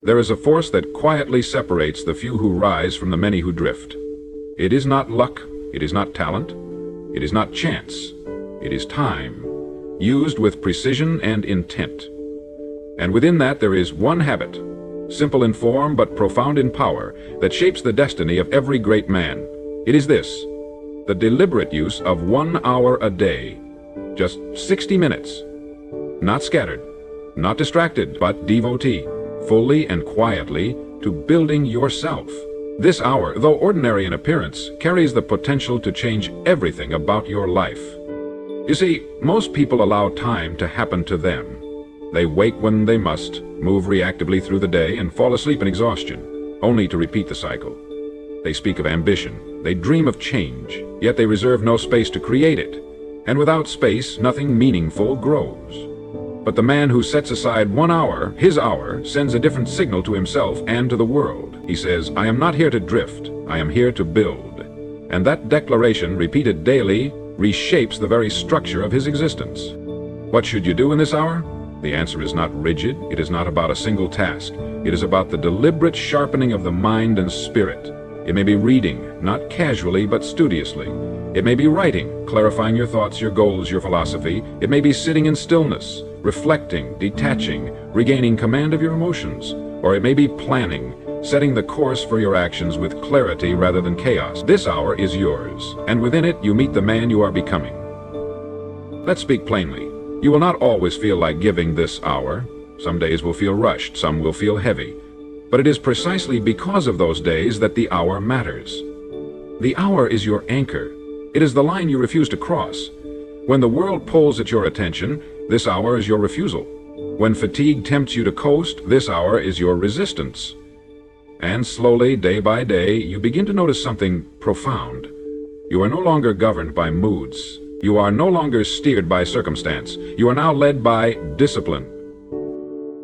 There is a force that quietly separates the few who rise from the many who drift. It is not luck, it is not talent, it is not chance, it is time, used with precision and intent. And within that there is one habit, simple in form but profound in power, that shapes the destiny of every great man. It is this: the deliberate use of 1 hour a day, just 60 minutes, not scattered, not distracted, but devotee, fully and quietly, to building yourself. This hour, though ordinary in appearance, carries the potential to change everything about your life. You see, most people allow time to happen to them. They wake when they must, move reactively through the day, and fall asleep in exhaustion, only to repeat the cycle. They speak of ambition, they dream of change, yet they reserve no space to create it. And without space, nothing meaningful grows. But the man who sets aside 1 hour, his hour, sends a different signal to himself and to the world. He says, "I am not here to drift, I am here to build." And that declaration, repeated daily, reshapes the very structure of his existence. What should you do in this hour? The answer is not rigid, it is not about a single task. It is about the deliberate sharpening of the mind and spirit. It may be reading, not casually but studiously. It may be writing, clarifying your thoughts, your goals, your philosophy. It may be sitting in stillness, reflecting, detaching, regaining command of your emotions. Or it may be planning, setting the course for your actions with clarity rather than chaos. This hour is yours, and within it you meet the man you are becoming. Let's speak plainly. You will not always feel like giving this hour. Some days will feel rushed, some will feel heavy. But it is precisely because of those days that the hour matters. The hour is your anchor. It is the line you refuse to cross. When the world pulls at your attention, this hour is your refusal. When fatigue tempts you to coast, this hour is your resistance. And slowly, day by day, you begin to notice something profound. You are no longer governed by moods. You are no longer steered by circumstance. You are now led by discipline.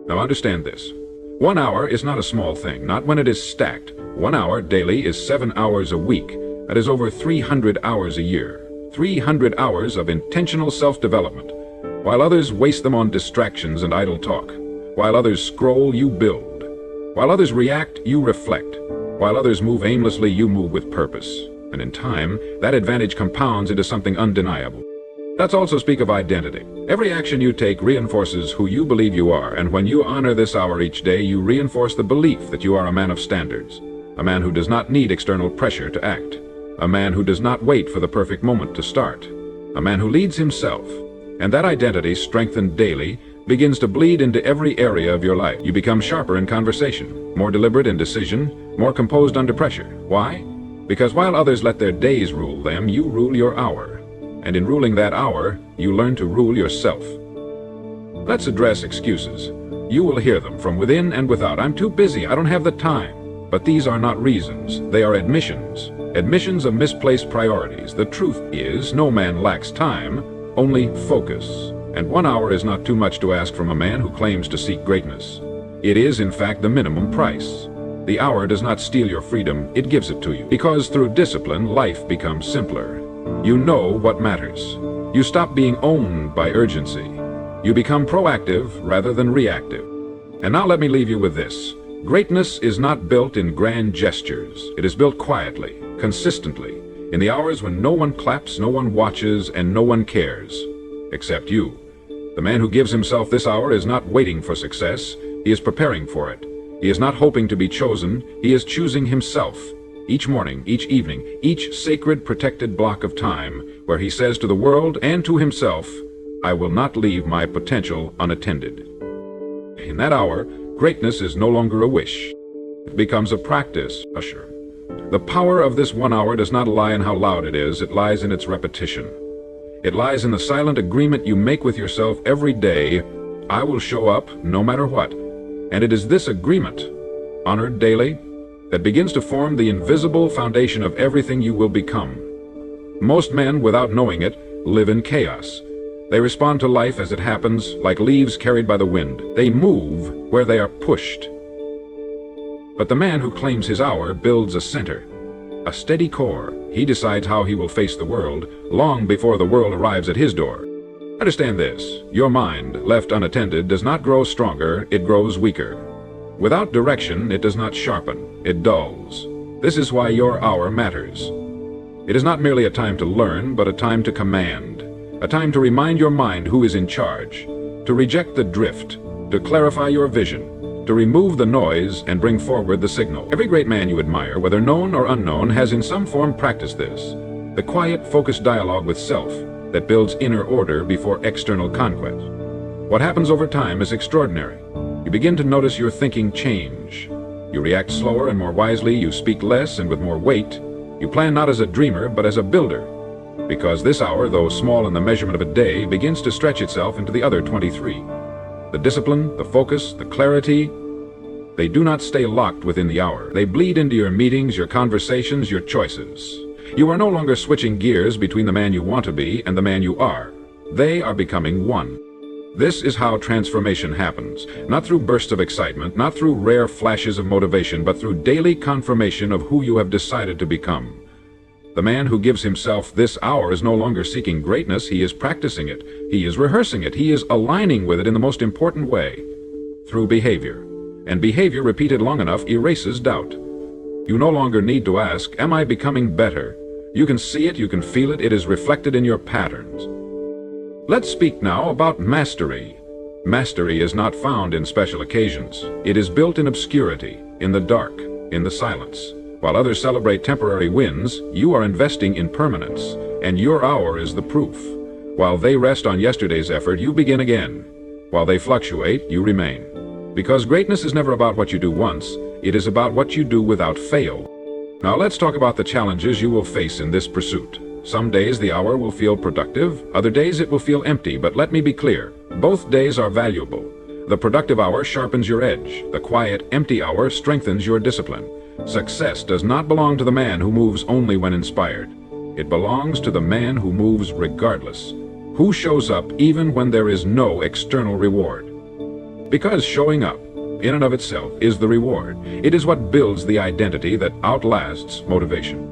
Now understand this. 1 hour is not a small thing, not when it is stacked. 1 hour daily is 7 hours a week. That is over 300 hours a year. 300 hours of intentional self-development. While others waste them on distractions and idle talk. While others scroll, you build. While others react, you reflect. While others move aimlessly, you move with purpose. And in time, that advantage compounds into something undeniable. Let's also speak of identity. Every action you take reinforces who you believe you are, and when you honor this hour each day, you reinforce the belief that you are a man of standards, a man who does not need external pressure to act, a man who does not wait for the perfect moment to start, a man who leads himself. And that identity, strengthened daily, begins to bleed into every area of your life. You become sharper in conversation, more deliberate in decision, more composed under pressure. Why? Because while others let their days rule them, you rule your hour. And in ruling that hour, you learn to rule yourself. Let's address excuses. You will hear them from within and without. I'm too busy, I don't have the time. But these are not reasons, they are admissions. Admissions of misplaced priorities. The truth is, no man lacks time, only focus. And 1 hour is not too much to ask from a man who claims to seek greatness. It is, in fact, the minimum price. The hour does not steal your freedom, it gives it to you. Because through discipline, life becomes simpler. You know what matters. You stop being owned by urgency. You become proactive rather than reactive. And now let me leave you with this. Greatness is not built in grand gestures. It is built quietly, consistently, in the hours when no one claps, no one watches, and no one cares. Except you. The man who gives himself this hour is not waiting for success. He is preparing for it. He is not hoping to be chosen. He is choosing himself. Each morning, each evening, each sacred protected block of time, where he says to the world and to himself, I will not leave my potential unattended. In that hour, greatness is no longer a wish. It becomes a practice, usher. The power of this 1 hour does not lie in how loud it is, it lies in its repetition. It lies in the silent agreement you make with yourself every day, I will show up no matter what. And it is this agreement, honored daily, that begins to form the invisible foundation of everything you will become. Most men, without knowing it, live in chaos. They respond to life as it happens, like leaves carried by the wind. They move where they are pushed. But the man who claims his hour builds a center, a steady core. He decides how he will face the world, long before the world arrives at his door. Understand this, your mind, left unattended, does not grow stronger, it grows weaker. Without direction, it does not sharpen, it dulls. This is why your hour matters. It is not merely a time to learn, but a time to command, a time to remind your mind who is in charge, to reject the drift, to clarify your vision, to remove the noise and bring forward the signal. Every great man you admire, whether known or unknown, has in some form practiced this, the quiet, focused dialogue with self that builds inner order before external conquest. What happens over time is extraordinary. You begin to notice your thinking change. You react slower and more wisely, you speak less and with more weight. You plan not as a dreamer, but as a builder. Because this hour, though small in the measurement of a day, begins to stretch itself into the other 23. The discipline, the focus, the clarity, they do not stay locked within the hour. They bleed into your meetings, your conversations, your choices. You are no longer switching gears between the man you want to be and the man you are. They are becoming one. This is how transformation happens, not through bursts of excitement, not through rare flashes of motivation, but through daily confirmation of who you have decided to become. The man who gives himself this hour is no longer seeking greatness, he is practicing it, he is rehearsing it, he is aligning with it in the most important way, through behavior. And behavior repeated long enough erases doubt. You no longer need to ask, am I becoming better? You can see it, you can feel it, it is reflected in your patterns. Let's speak now about mastery. Mastery is not found in special occasions. It is built in obscurity, in the dark, in the silence. While others celebrate temporary wins, you are investing in permanence, and your hour is the proof. While they rest on yesterday's effort, you begin again. While they fluctuate, you remain. Because greatness is never about what you do once, it is about what you do without fail. Now let's talk about the challenges you will face in this pursuit. Some days the hour will feel productive, other days it will feel empty, but let me be clear, both days are valuable. The productive hour sharpens your edge, the quiet, empty hour strengthens your discipline. Success does not belong to the man who moves only when inspired. It belongs to the man who moves regardless, who shows up even when there is no external reward. Because showing up, in and of itself, is the reward. It is what builds the identity that outlasts motivation.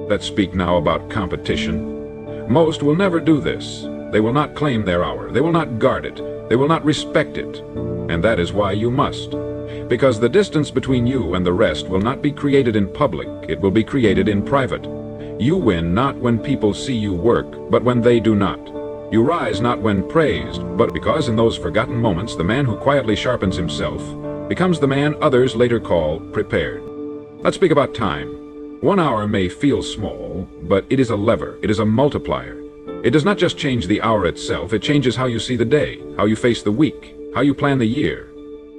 Let's speak now about competition. Most will never do this. They will not claim their hour. They will not guard it. They will not respect it. And that is why you must. Because the distance between you and the rest will not be created in public. It will be created in private. You win not when people see you work, but when they do not. You rise not when praised, but because in those forgotten moments the man who quietly sharpens himself becomes the man others later call prepared. Let's speak about time. 1 hour may feel small, but it is a lever, it is a multiplier. It does not just change the hour itself, it changes how you see the day, how you face the week, how you plan the year.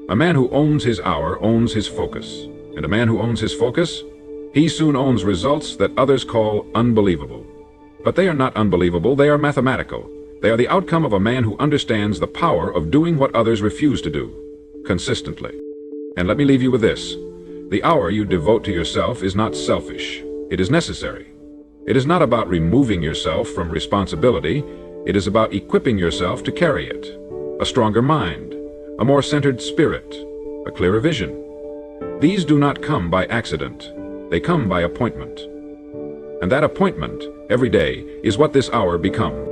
A man who owns his hour owns his focus, and a man who owns his focus, he soon owns results that others call unbelievable. But they are not unbelievable, they are mathematical. They are the outcome of a man who understands the power of doing what others refuse to do, consistently. And let me leave you with this. The hour you devote to yourself is not selfish. It is necessary. It is not about removing yourself from responsibility. It is about equipping yourself to carry it. A stronger mind, a more centered spirit, a clearer vision. These do not come by accident. They come by appointment. And that appointment, every day, is what this hour becomes.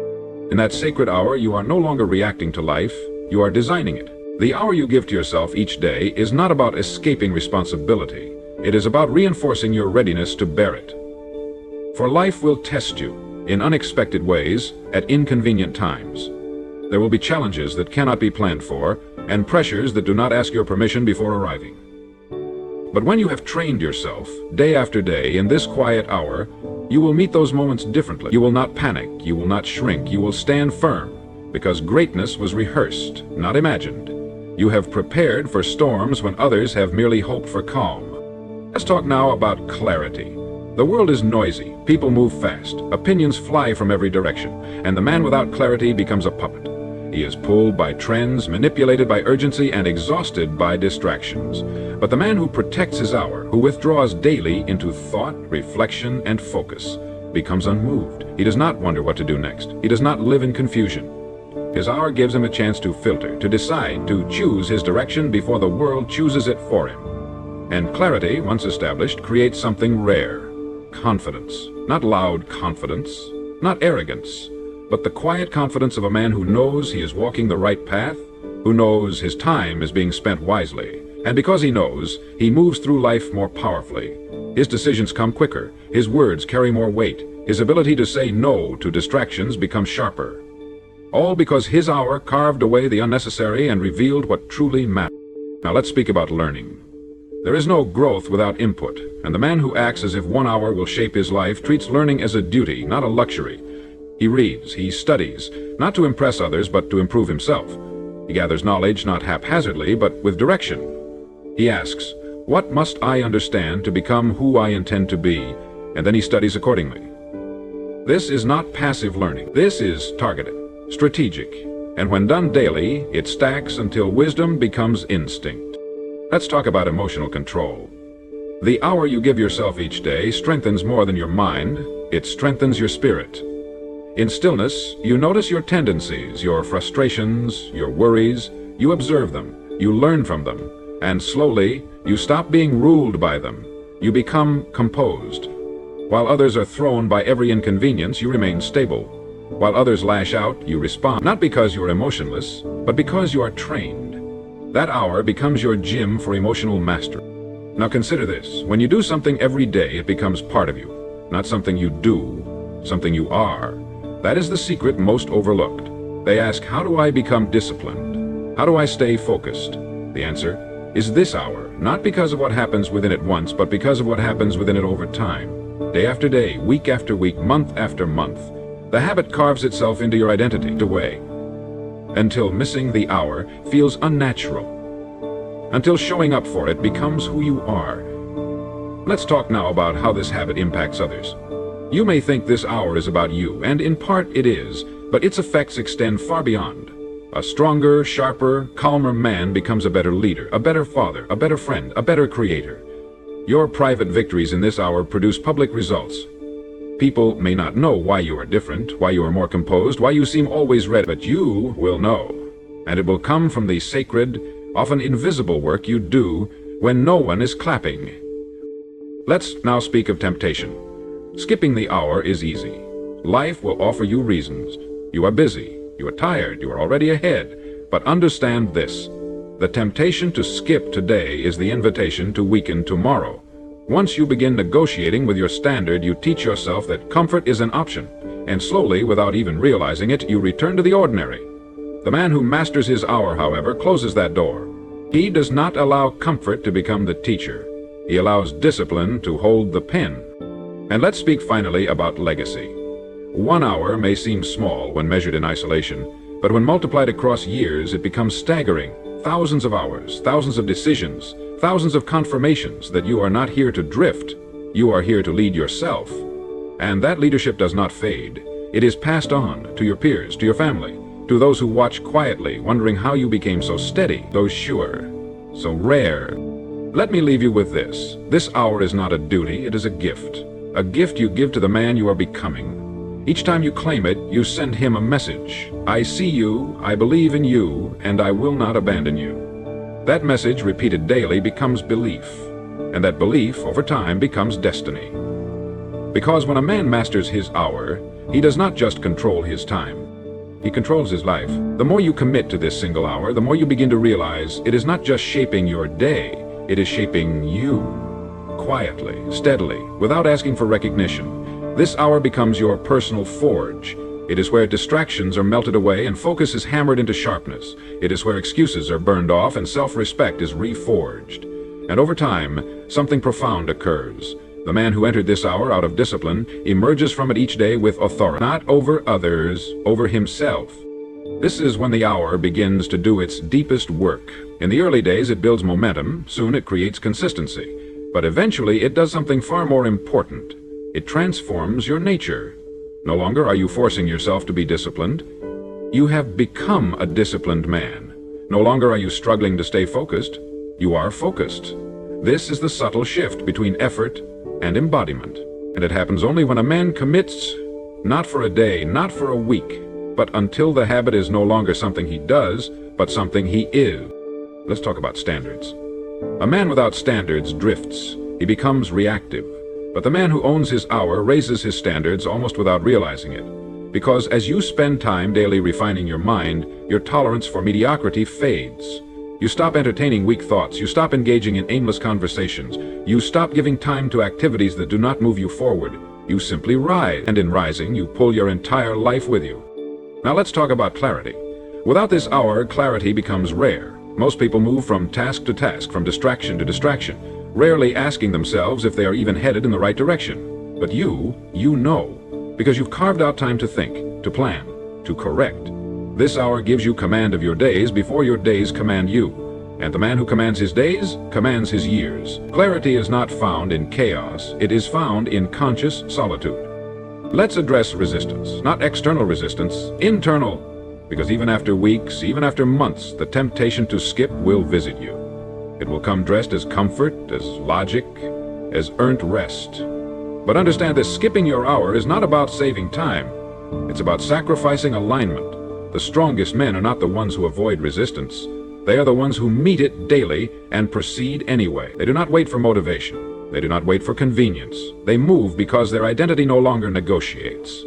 In that sacred hour, you are no longer reacting to life, you are designing it. The hour you give to yourself each day is not about escaping responsibility. It is about reinforcing your readiness to bear it. For life will test you in unexpected ways at inconvenient times. There will be challenges that cannot be planned for and pressures that do not ask your permission before arriving. But when you have trained yourself day after day in this quiet hour, you will meet those moments differently. You will not panic, you will not shrink, you will stand firm, because greatness was rehearsed, not imagined. You have prepared for storms when others have merely hoped for calm. Let's talk now about clarity. The world is noisy, people move fast, opinions fly from every direction, and the man without clarity becomes a puppet. He is pulled by trends, manipulated by urgency, and exhausted by distractions. But the man who protects his hour, who withdraws daily into thought, reflection, and focus, becomes unmoved. He does not wonder what to do next. He does not live in confusion. His hour gives him a chance to filter, to decide, to choose his direction before the world chooses it for him. And clarity, once established, creates something rare. Confidence. Not loud confidence, not arrogance, but the quiet confidence of a man who knows he is walking the right path, who knows his time is being spent wisely, And because he knows, he moves through life more powerfully. His decisions come quicker, his words carry more weight, his ability to say no to distractions becomes sharper. All because his hour carved away the unnecessary and revealed what truly matters. Now let's speak about learning. There is no growth without input, and the man who acts as if 1 hour will shape his life treats learning as a duty, not a luxury. He reads, he studies, not to impress others but to improve himself. He gathers knowledge not haphazardly but with direction. He asks, what must I understand to become who I intend to be? And then he studies accordingly. This is not passive learning. This is targeted, strategic, and when done daily, it stacks until wisdom becomes instinct. Let's talk about emotional control. The hour you give yourself each day strengthens more than your mind, it strengthens your spirit. In stillness, you notice your tendencies, your frustrations, your worries, you observe them, you learn from them, and slowly, you stop being ruled by them. You become composed. While others are thrown by every inconvenience, you remain stable. While others lash out, you respond, not because you are emotionless, but because you are trained. That hour becomes your gym for emotional mastery. Now consider this. When you do something every day, it becomes part of you. Not something you do, something you are. That is the secret most overlooked. They ask, how do I become disciplined? How do I stay focused? The answer is this hour, not because of what happens within it once, but because of what happens within it over time. Day after day, week after week, month after month. The habit carves itself into your identity, away, until missing the hour feels unnatural, until showing up for it becomes who you are. Let's talk now about how this habit impacts others. You may think this hour is about you, and in part it is, but its effects extend far beyond. A stronger, sharper, calmer man becomes a better leader, a better father, a better friend, a better creator. Your private victories in this hour produce public results. People may not know why you are different, why you are more composed, why you seem always ready, but you will know. And it will come from the sacred, often invisible work you do when no one is clapping. Let's now speak of temptation. Skipping the hour is easy. Life will offer you reasons. You are busy, you are tired, you are already ahead. But understand this. The temptation to skip today is the invitation to weaken tomorrow. Once you begin negotiating with your standard, you teach yourself that comfort is an option, and slowly, without even realizing it, you return to the ordinary. The man who masters his hour, however, closes that door. He does not allow comfort to become the teacher. He allows discipline to hold the pen. And let's speak finally about legacy. 1 hour may seem small when measured in isolation, but when multiplied across years, it becomes staggering. Thousands of hours, thousands of decisions, thousands of confirmations that you are not here to drift, you are here to lead yourself. And that leadership does not fade. It is passed on to your peers, to your family, to those who watch quietly, wondering how you became so steady, so sure, so rare. Let me leave you with this. This hour is not a duty, it is a gift. A gift you give to the man you are becoming. Each time you claim it, you send him a message. I see you, I believe in you, and I will not abandon you. That message, repeated daily, becomes belief, and that belief, over time, becomes destiny. Because when a man masters his hour, he does not just control his time. He controls his life. The more you commit to this single hour, the more you begin to realize it is not just shaping your day, it is shaping you. Quietly, steadily, without asking for recognition. This hour becomes your personal forge. It is where distractions are melted away and focus is hammered into sharpness. It is where excuses are burned off and self-respect is reforged. And over time, something profound occurs. The man who entered this hour out of discipline emerges from it each day with authority, not over others, over himself. This is when the hour begins to do its deepest work. In the early days, it builds momentum. Soon it creates consistency. But eventually, it does something far more important. It transforms your nature. No longer are you forcing yourself to be disciplined. You have become a disciplined man. No longer are you struggling to stay focused. You are focused. This is the subtle shift between effort and embodiment. And it happens only when a man commits, not for a day, not for a week, but until the habit is no longer something he does, but something he is. Let's talk about standards. A man without standards drifts. He becomes reactive. But the man who owns his hour raises his standards almost without realizing it. Because as you spend time daily refining your mind, your tolerance for mediocrity fades. You stop entertaining weak thoughts. You stop engaging in aimless conversations. You stop giving time to activities that do not move you forward. You simply rise, and in rising, you pull your entire life with you. Now let's talk about clarity. Without this hour, clarity becomes rare. Most people move from task to task, from distraction to distraction, rarely asking themselves if they are even headed in the right direction. But you know, because you've carved out time to think, to plan, to correct. This hour gives you command of your days before your days command you. And the man who commands his days commands his years. Clarity is not found in chaos, it is found in conscious solitude. Let's address resistance, not external resistance, internal. Because even after weeks, even after months, the temptation to skip will visit you. It will come dressed as comfort, as logic, as earned rest. But understand that skipping your hour is not about saving time. It's about sacrificing alignment. The strongest men are not the ones who avoid resistance. They are the ones who meet it daily and proceed anyway. They do not wait for motivation. They do not wait for convenience. They move because their identity no longer negotiates.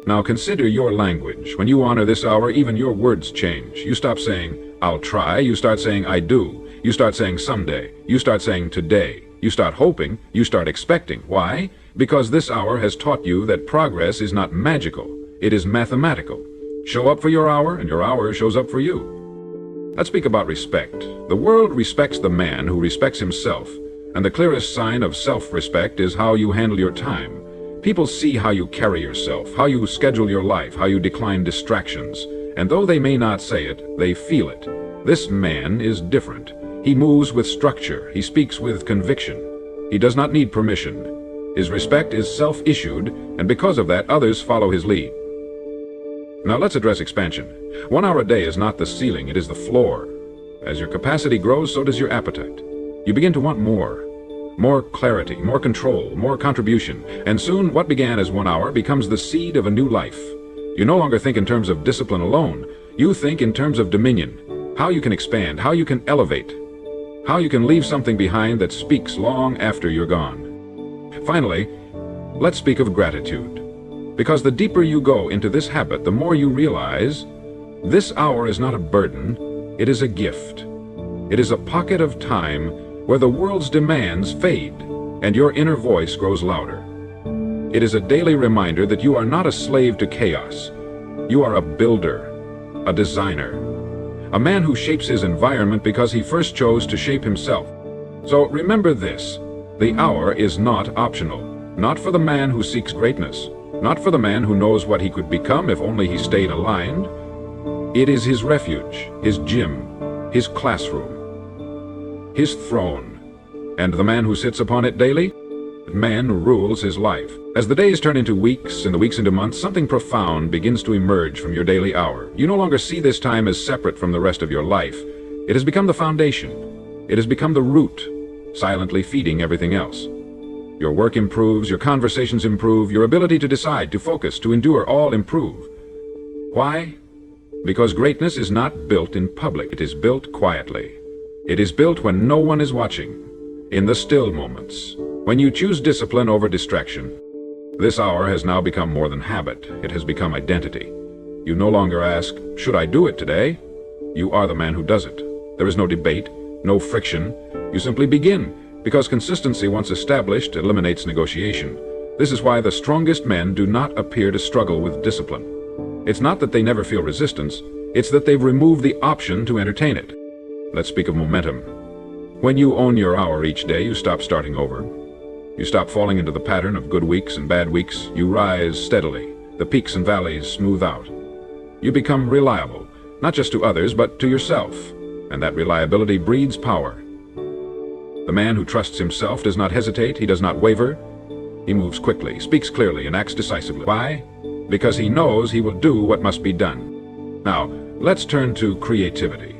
Now consider your language. When you honor this hour, even your words change. You stop saying, "I'll try." You start saying, "I do." You start saying, "Someday." You start saying, "Today." You start hoping. You start expecting. Why? Because this hour has taught you that progress is not magical. It is mathematical. Show up for your hour, and your hour shows up for you. Let's speak about respect. The world respects the man who respects himself, and the clearest sign of self-respect is how you handle your time. People see how you carry yourself, how you schedule your life, how you decline distractions, and though they may not say it, they feel it. This man is different. He moves with structure. He speaks with conviction. He does not need permission. His respect is self-issued, and because of that, others follow his lead. Now let's address expansion. 1 hour a day is not the ceiling, it is the floor. As your capacity grows, so does your appetite. You begin to want more. More clarity, more control, more contribution, and soon what began as 1 hour becomes the seed of a new life. You no longer think in terms of discipline alone. You think in terms of dominion. How you can expand, how you can elevate, how you can leave something behind that speaks long after you're gone. Finally, let's speak of gratitude. Because the deeper you go into this habit, the more you realize this hour is not a burden, it is a gift. It is a pocket of time where the world's demands fade and your inner voice grows louder. It is a daily reminder that you are not a slave to chaos. You are a builder, a designer, a man who shapes his environment because he first chose to shape himself. So remember this, the hour is not optional, not for the man who seeks greatness, not for the man who knows what he could become if only he stayed aligned. It is his refuge, his gym, his classroom, his throne. And the man who sits upon it daily? Man rules his life. As the days turn into weeks and the weeks into months, something profound begins to emerge from your daily hour. You no longer see this time as separate from the rest of your life. It has become the foundation. It has become the root, silently feeding everything else. Your work improves, your conversations improve, your ability to decide, to focus, to endure all improve. Why? Because greatness is not built in public, it is built quietly. It is built when no one is watching, in the still moments, when you choose discipline over distraction. This hour has now become more than habit, it has become identity. You no longer ask, "Should I do it today?" You are the man who does it. There is no debate, no friction. You simply begin. Because consistency, once established, eliminates negotiation. This is why the strongest men do not appear to struggle with discipline. It's not that they never feel resistance, it's that they've removed the option to entertain it. Let's speak of momentum. When you own your hour each day, you stop starting over. You stop falling into the pattern of good weeks and bad weeks. You rise steadily. The peaks and valleys smooth out. You become reliable, not just to others, but to yourself. And that reliability breeds power. The man who trusts himself does not hesitate, he does not waver. He moves quickly, speaks clearly, and acts decisively. Why? Because he knows he will do what must be done. Now, let's turn to creativity.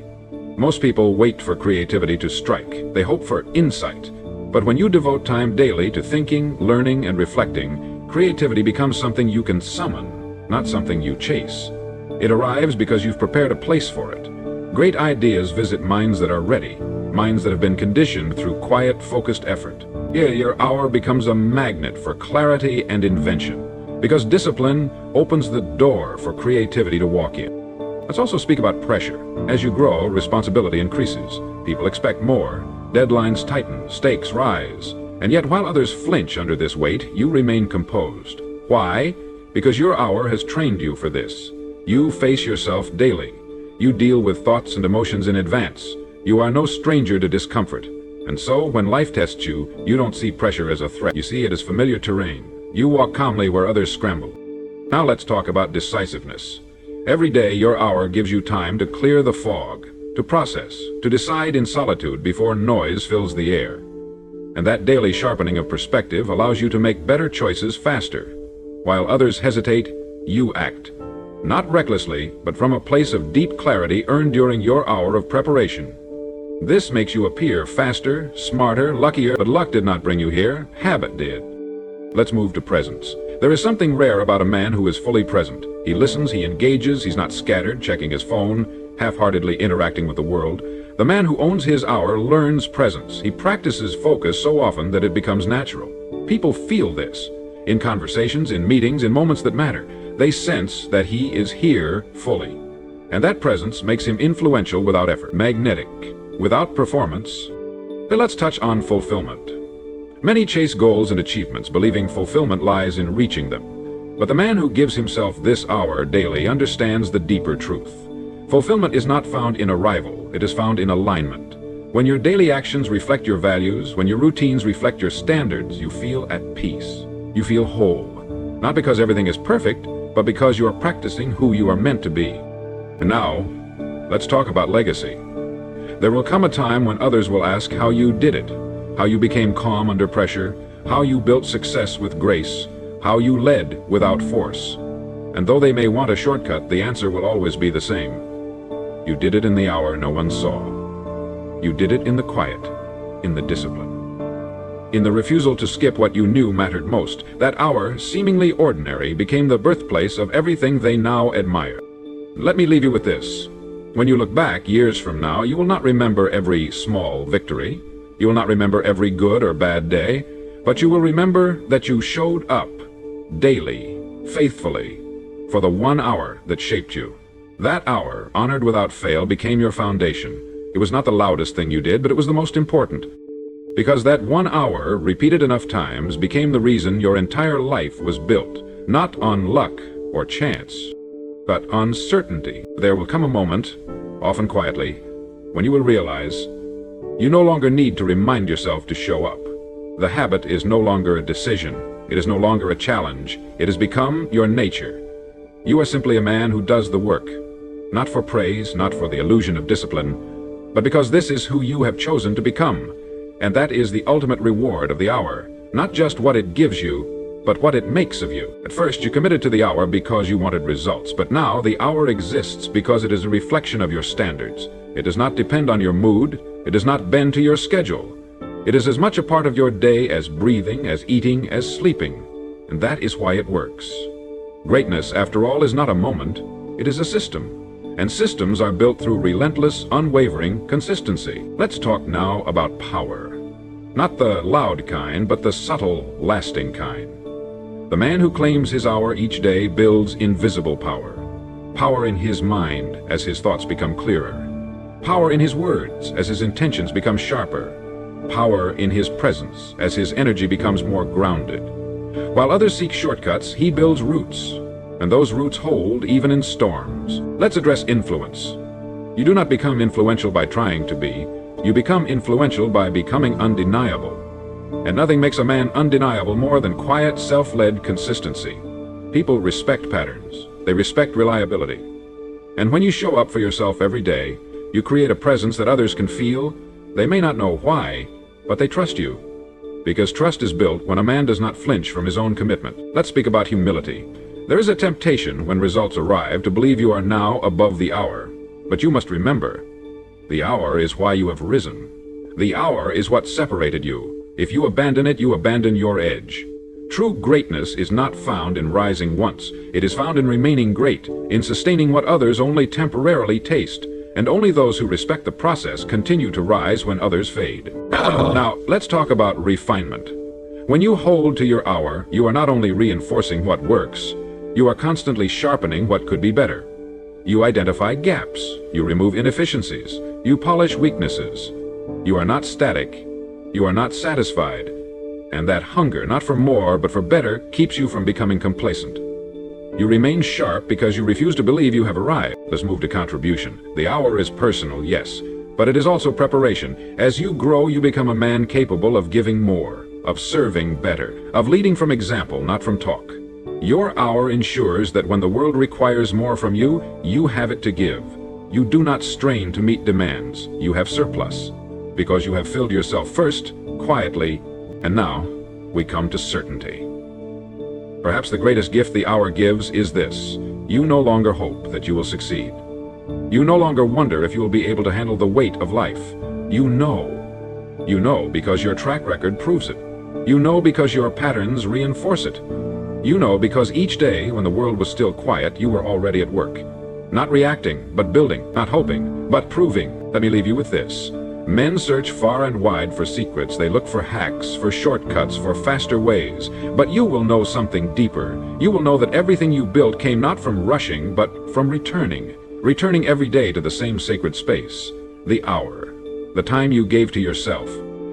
Most people wait for creativity to strike. They hope for insight. But when you devote time daily to thinking, learning, and reflecting, creativity becomes something you can summon, not something you chase. It arrives because you've prepared a place for it. Great ideas visit minds that are ready, minds that have been conditioned through quiet, focused effort. Here, your hour becomes a magnet for clarity and invention, because discipline opens the door for creativity to walk in. Let's also speak about pressure. As you grow, responsibility increases. People expect more. Deadlines tighten, stakes rise. And yet while others flinch under this weight, you remain composed. Why? Because your hour has trained you for this. You face yourself daily. You deal with thoughts and emotions in advance. You are no stranger to discomfort. And so, when life tests you, you don't see pressure as a threat. You see it as familiar terrain. You walk calmly where others scramble. Now let's talk about decisiveness. Every day, your hour gives you time to clear the fog, to process, to decide in solitude before noise fills the air. And that daily sharpening of perspective allows you to make better choices faster. While others hesitate, you act. Not recklessly, but from a place of deep clarity earned during your hour of preparation. This makes you appear faster, smarter, luckier, but luck did not bring you here, habit did. Let's move to presence. There is something rare about a man who is fully present. He listens, he engages, he's not scattered, checking his phone, half-heartedly interacting with the world. The man who owns his hour learns presence. He practices focus so often that it becomes natural. People feel this. In conversations, in meetings, in moments that matter. They sense that he is here fully. And that presence makes him influential without effort, magnetic, without performance. But let's touch on fulfillment. Many chase goals and achievements, believing fulfillment lies in reaching them. But the man who gives himself this hour daily understands the deeper truth. Fulfillment is not found in arrival, it is found in alignment. When your daily actions reflect your values, when your routines reflect your standards, you feel at peace. You feel whole. Not because everything is perfect, but because you are practicing who you are meant to be. And now, let's talk about legacy. There will come a time when others will ask how you did it, how you became calm under pressure, how you built success with grace, how you led without force. And though they may want a shortcut, the answer will always be the same. You did it in the hour no one saw. You did it in the quiet, in the discipline. In the refusal to skip what you knew mattered most. That hour, seemingly ordinary, became the birthplace of everything they now admire. Let me leave you with this. When you look back years from now, you will not remember every small victory. You will not remember every good or bad day, but you will remember that you showed up daily, faithfully, for the 1 hour that shaped you. That hour, honored without fail, became your foundation. It was not the loudest thing you did, but it was the most important. Because that 1 hour, repeated enough times, became the reason your entire life was built, not on luck or chance, but on certainty. There will come a moment, often quietly, when you will realize you no longer need to remind yourself to show up. The habit is no longer a decision. It is no longer a challenge. It has become your nature. You are simply a man who does the work, not for praise, not for the illusion of discipline, but because this is who you have chosen to become. And that is the ultimate reward of the hour, not just what it gives you, but what it makes of you. At first, you committed to the hour because you wanted results, but now the hour exists because it is a reflection of your standards. It does not depend on your mood. It does not bend to your schedule. It is as much a part of your day as breathing, as eating, as sleeping. And that is why it works. Greatness, after all, is not a moment. It is a system. And systems are built through relentless, unwavering consistency. Let's talk now about power. Not the loud kind, but the subtle, lasting kind. The man who claims his hour each day builds invisible power. Power in his mind as his thoughts become clearer. Power in his words as his intentions become sharper. Power in his presence as his energy becomes more grounded. While others seek shortcuts, he builds roots, and those roots hold even in storms. Let's address influence. You do not become influential by trying to be. You become influential by becoming undeniable. And nothing makes a man undeniable more than quiet, self-led consistency. People respect patterns. They respect reliability. And when you show up for yourself every day, you create a presence that others can feel. They may not know why, but they trust you. Because trust is built when a man does not flinch from his own commitment. Let's speak about humility. There is a temptation when results arrive to believe you are now above the hour. But you must remember, the hour is why you have risen. The hour is what separated you. If you abandon it, you abandon your edge. True greatness is not found in rising once. It is found in remaining great, in sustaining what others only temporarily taste. And only those who respect the process continue to rise when others fade. Now, let's talk about refinement. When you hold to your hour, you are not only reinforcing what works, you are constantly sharpening what could be better. You identify gaps. You remove inefficiencies. You polish weaknesses. You are not static. You are not satisfied. And that hunger, not for more, but for better, keeps you from becoming complacent. You remain sharp because you refuse to believe you have arrived. Let's move to contribution. The hour is personal, yes, but it is also preparation. As you grow, you become a man capable of giving more, of serving better, of leading from example, not from talk. Your hour ensures that when the world requires more from you, you have it to give. You do not strain to meet demands. You have surplus, because you have filled yourself first, quietly, and now we come to certainty. Perhaps the greatest gift the hour gives is this: you no longer hope that you will succeed. You no longer wonder if you will be able to handle the weight of life. You know. You know because your track record proves it. You know because your patterns reinforce it. You know because each day when the world was still quiet, you were already at work. Not reacting, but building, not hoping, but proving. Let me leave you with this. Men search far and wide for secrets. They look for hacks, for shortcuts, for faster ways. But you will know something deeper. You will know that everything you built came not from rushing, but from returning. Returning every day to the same sacred space. The hour. The time you gave to yourself.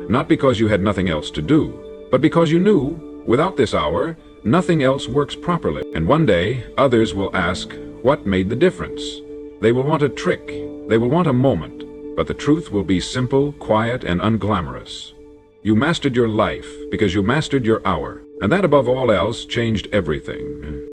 Not because you had nothing else to do, but because you knew, without this hour, nothing else works properly. And one day, others will ask, what made the difference? They will want a trick. They will want a moment. But the truth will be simple, quiet, and unglamorous. You mastered your life because you mastered your hour, and that above all else changed everything.